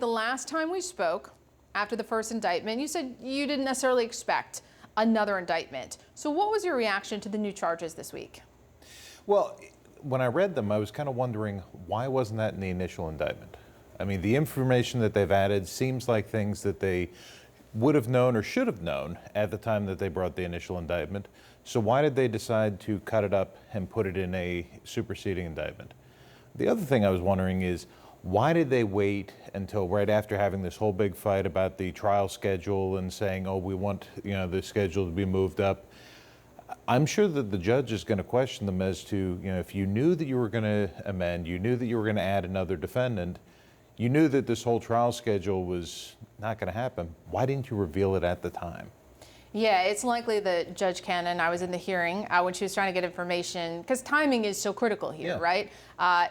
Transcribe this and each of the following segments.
The last time we spoke, after the first indictment, you said you didn't necessarily expect another indictment. So what was your reaction to the new charges this week? Well, when I read them, I was kind of wondering, why wasn't that in the initial indictment? I mean, the information that they've added seems like things that they would have known or should have known at the time that they brought the initial indictment. So why did they decide to cut it up and put it in a superseding indictment? The other thing I was wondering is, why did they wait until right after having this whole big fight about the trial schedule and saying, oh, we want, the schedule to be moved up? I'm sure that the judge is going to question them as to, if you knew that you were going to amend, you knew that you were going to add another defendant, you knew that this whole trial schedule was not going to happen, why didn't you reveal it at the time? Yeah, it's likely that Judge Cannon, I was in the hearing when she was trying to get information, because timing is so critical here, right?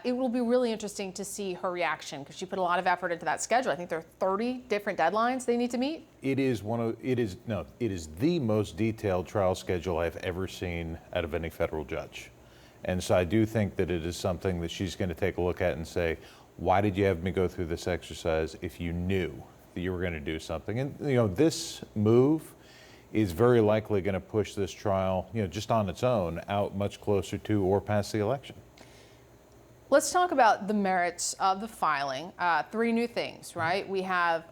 It will be really interesting to see her reaction, because she put a lot of effort into that schedule. I think there are 30 different deadlines they need to meet. It is the most detailed trial schedule I've ever seen out of any federal judge. And so I do think that it is something that she's going to take a look at and say, why did you have me go through this exercise if you knew that you were going to do something? And this move is very likely going to push this trial, just on its own, out much closer to or past the election. Let's talk about the merits of the filing. Three new things, right? We have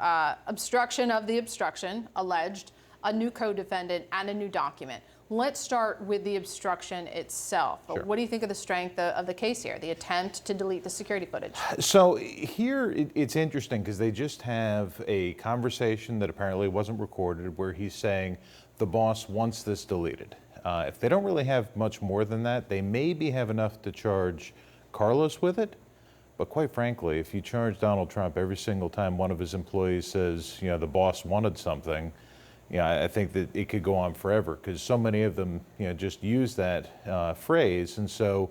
obstruction of the obstruction alleged, a new co-defendant, and a new document. Let's start with the obstruction itself. Sure. What do you think of the strength of the case here, the attempt to delete the security footage? So here it's interesting because they just have a conversation that apparently wasn't recorded where he's saying the boss wants this deleted. If they don't really have much more than that, they maybe have enough to charge Carlos with it. But quite frankly, if you charge Donald Trump every single time one of his employees says, the boss wanted something, I think that it could go on forever because so many of them, just use that phrase. And so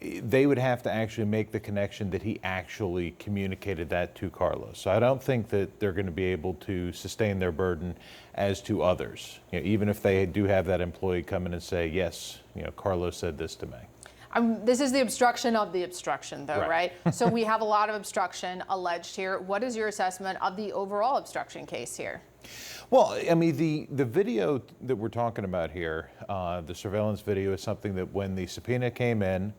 they would have to actually make the connection that he actually communicated that to Carlos. So I don't think that they're going to be able to sustain their burden as to others, even if they do have that employee come in and say, yes, Carlos said this to me. This is the obstruction of the obstruction, though, right? So we have a lot of obstruction alleged here. What is your assessment of the overall obstruction case here? Well, I mean, the video that we're talking about here, the surveillance video, is something that when the subpoena came in,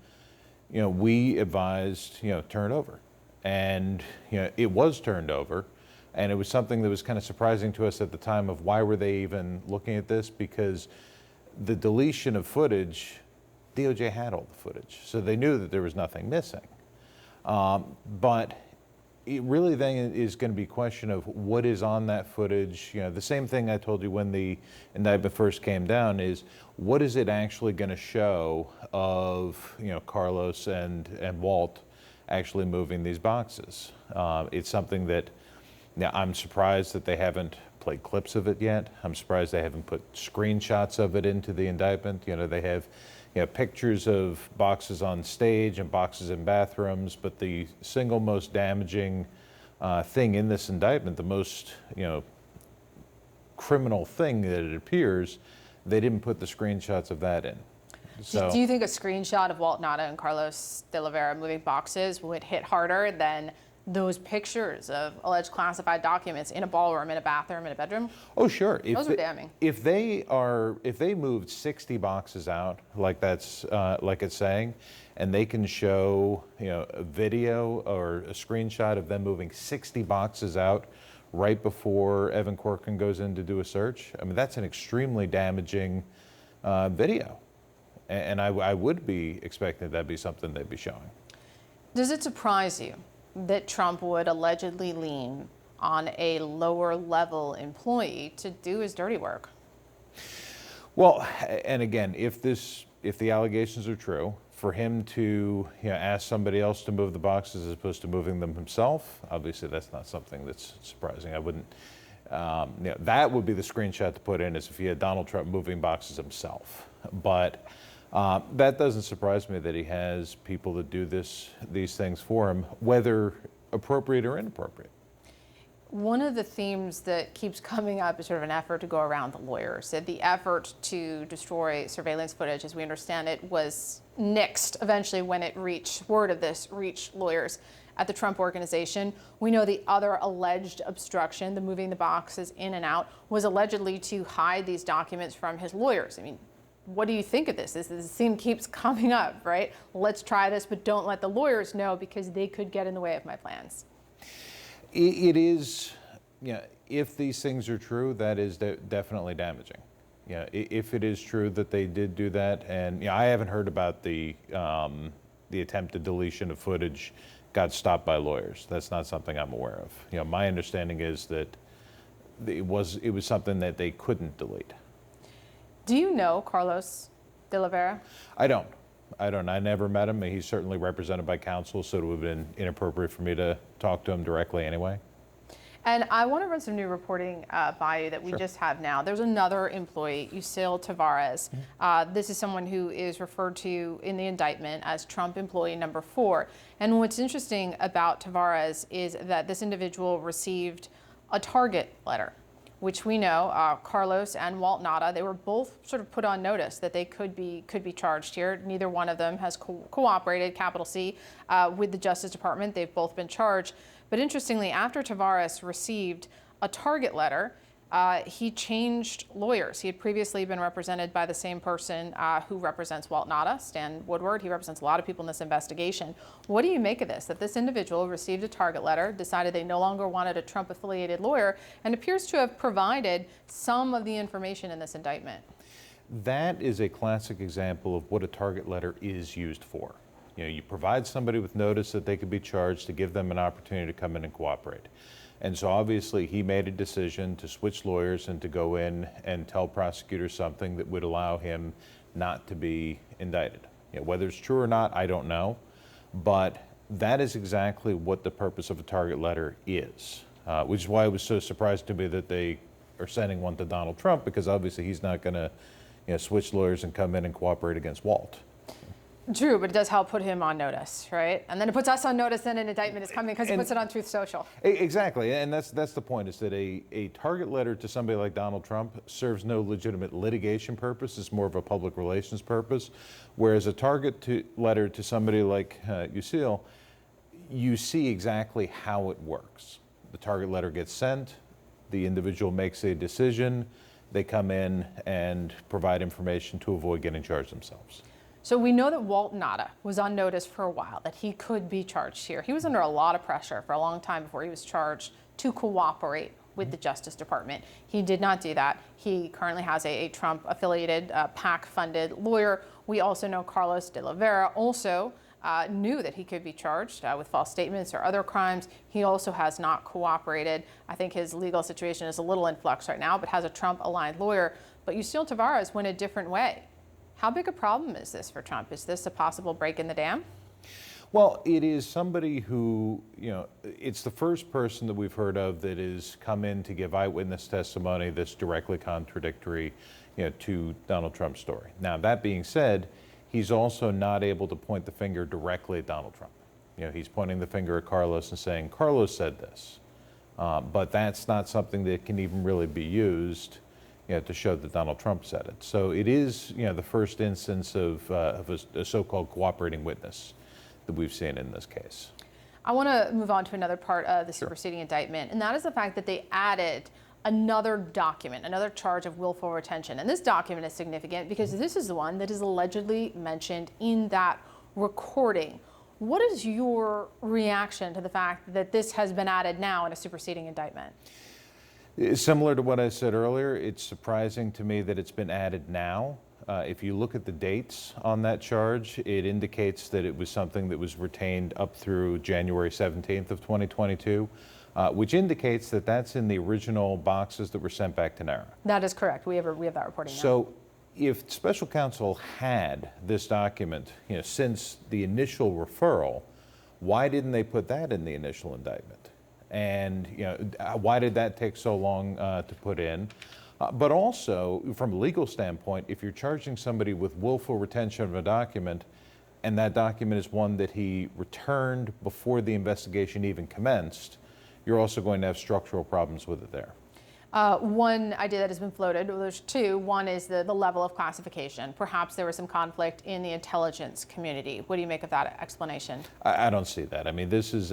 we advised, turn it over. And, it was turned over. And it was something that was kind of surprising to us at the time of why were they even looking at this? Because the deletion of footage, DOJ had all the footage. So they knew that there was nothing missing. But it really then is going to be a question of what is on that footage. The same thing I told you when the indictment first came down is what is it actually going to show of Carlos and Walt actually moving these boxes. It's something that I'm surprised that they haven't played clips of it yet. I'm surprised they haven't put screenshots of it into the indictment. They have pictures of boxes on stage and boxes in bathrooms, but the single most damaging thing in this indictment, the most criminal thing that it appears, they didn't put the screenshots of that in. So, do you think a screenshot of Walt Nauta and Carlos de Oliveira moving boxes would hit harder than those pictures of alleged classified documents in a ballroom, in a bathroom, in a bedroom? Oh, sure. Those are damning. If they moved 60 boxes out, like that's like it's saying, and they can show a video or a screenshot of them moving 60 boxes out right before Evan Corcoran goes in to do a search, I mean that's an extremely damaging video, and I would be expecting that'd be something they'd be showing. Does it surprise you that Trump would allegedly lean on a lower level employee to do his dirty work? Well, and again, if the allegations are true, for him to ask somebody else to move the boxes as opposed to moving them himself, obviously that's not something that's surprising. I wouldn't, that would be the screenshot to put in, is if he had Donald Trump moving boxes himself. But that doesn't surprise me that he has people that do these things for him, whether appropriate or inappropriate. One of the themes that keeps coming up is sort of an effort to go around the lawyers. That the effort to destroy surveillance footage, as we understand it, was nixed eventually when word of this reached lawyers. at the Trump Organization. We know the other alleged obstruction, the moving the boxes in and out, was allegedly to hide these documents from his lawyers. I mean, what do you think of this? This theme keeps coming up, right? Let's try this, but don't let the lawyers know because they could get in the way of my plans. It is, if these things are true, that is definitely damaging. If it is true that they did do that, and I haven't heard about the attempted deletion of footage got stopped by lawyers. That's not something I'm aware of. My understanding is that it was something that they couldn't delete. Do you know Carlos de Oliveira? I don't. I never met him. He's certainly represented by counsel, so it would have been inappropriate for me to talk to him directly anyway. And I want to run some new reporting by you that we just have now. There's another employee, Yuscil Taveras. This is someone who is referred to in the indictment as Trump employee number 4. And what's interesting about Taveras is that this individual received a target letter, which we know Carlos and Walt Nauta, they were both sort of put on notice that they could be charged here. Neither one of them has cooperated, capital C, with the Justice Department. They've both been charged. But interestingly, after Taveras received a target letter, he changed lawyers. He had previously been represented by the same person who represents Walt Nauta, Stan Woodward. He represents a lot of people in this investigation. What do you make of this, that this individual received a target letter, decided they no longer wanted a Trump-affiliated lawyer, and appears to have provided some of the information in this indictment? That is a classic example of what a target letter is used for. You provide somebody with notice that they could be charged to give them an opportunity to come in and cooperate. And so obviously he made a decision to switch lawyers and to go in and tell prosecutors something that would allow him not to be indicted. Whether it's true or not, I don't know. But that is exactly what the purpose of a target letter is, which is why it was so surprising to me that they are sending one to Donald Trump, because obviously he's not going to switch lawyers and come in and cooperate against Walt. True, but it does help put him on notice, right? And then it puts us on notice, then an indictment is coming because he puts it on Truth Social. Exactly, and that's the point, is that a target letter to somebody like Donald Trump serves no legitimate litigation purpose. It's more of a public relations purpose, whereas a letter to somebody like Yuscil, you see exactly how it works. The target letter gets sent, the individual makes a decision, they come in and provide information to avoid getting charged themselves. So we know that Walt Nauta was on notice for a while, that he could be charged here. He was under a lot of pressure for a long time before he was charged to cooperate with the Justice Department. He did not do that. He currently has a Trump-affiliated, PAC-funded lawyer. We also know Carlos de Oliveira also knew that he could be charged with false statements or other crimes. He also has not cooperated. I think his legal situation is a little in flux right now, but has a Trump-aligned lawyer. But Yuscil Taveras went a different way. How big a problem is this for Trump? Is this a possible break in the dam? Well, it is somebody who, it's the first person that we've heard of that has come in to give eyewitness testimony that's directly contradictory, to Donald Trump's story. Now, that being said, he's also not able to point the finger directly at Donald Trump. He's pointing the finger at Carlos and saying, Carlos said this. But that's not something that can even really be used to show that Donald Trump said it. So it is, the first instance of a so-called cooperating witness that we've seen in this case. I want to move on to another part of the superseding indictment, and that is the fact that they added another document, another charge of willful retention. And this document is significant because this is the one that is allegedly mentioned in that recording. What is your reaction to the fact that this has been added now in a superseding indictment? Similar to what I said earlier, it's surprising to me that it's been added now. If you look at the dates on that charge, it indicates that it was something that was retained up through January 17th of 2022, which indicates that that's in the original boxes that were sent back to NARA. That is correct. We have that reporting now. So if special counsel had this document, since the initial referral, why didn't they put that in the initial indictment? And why did that take so long to put in? But also, from a legal standpoint, if you're charging somebody with willful retention of a document, and that document is one that he returned before the investigation even commenced, you're also going to have structural problems with it there. One idea that has been floated, well, there's two. One is the level of classification. Perhaps there was some conflict in the intelligence community. What do you make of that explanation? I don't see that. I mean, this is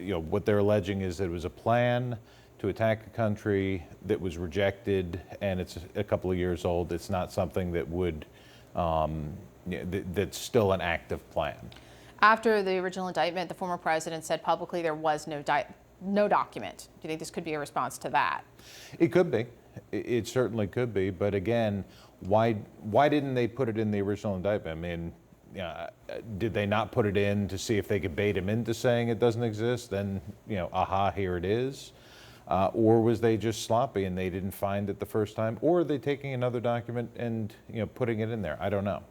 what they're alleging is that it was a plan to attack a country that was rejected, and it's a couple of years old. It's not something that would, that's still an active plan. After the original indictment, the former president said publicly there was no document. Do you think this could be a response to that? It could be. It certainly could be. But again, why didn't they put it in the original indictment? I mean, did they not put it in to see if they could bait him into saying it doesn't exist? Then, aha, here it is. Or was they just sloppy and they didn't find it the first time? Or are they taking another document and putting it in there? I don't know.